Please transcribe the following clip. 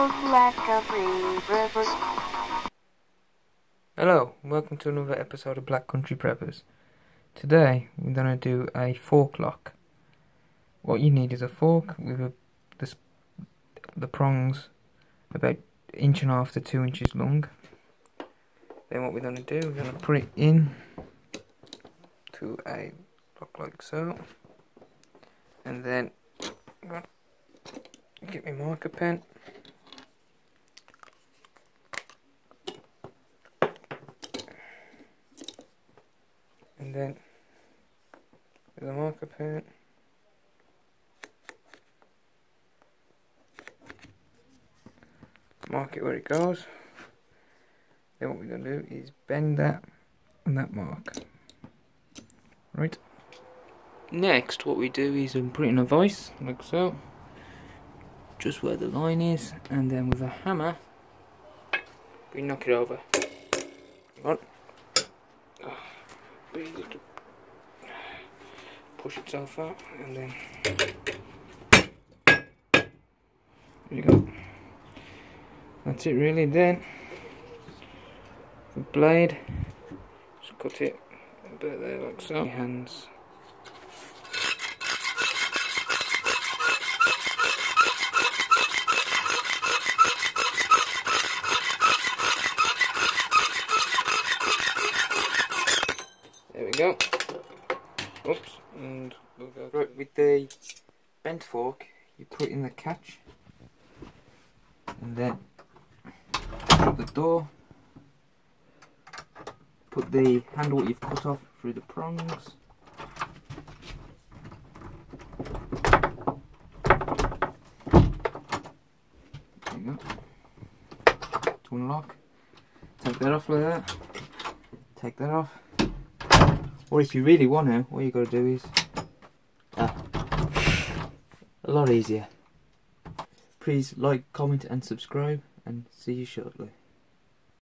Black Country Preppers. Hello, welcome to another episode of Black Country Preppers. Today we're going to do a fork lock. What you need is a fork with the prongs about 1.5 to 2 inches long. Then what we're going to do, we're going to put it in to a lock like so. And then I'm going to get my marker pen. And then with a marker pen, mark it where it goes. Then what we're going to do is bend that and that mark. Right. Next what we do is put it in a vise like so, just where the line is, and then with a hammer we knock it over. Come on. Be able to push itself out, and then there you go. That's it really. Then the blade, just cut it a bit there like so. Hands. There we go. Oops, and we'll go right with the bent fork. You put in the catch, and then shut the door. Put the handle you've cut off through the prongs. There you go. To unlock, take that off like that. Take that off. Or if you really want to, all you got to do is a lot easier. Please like, comment and subscribe, and see you shortly.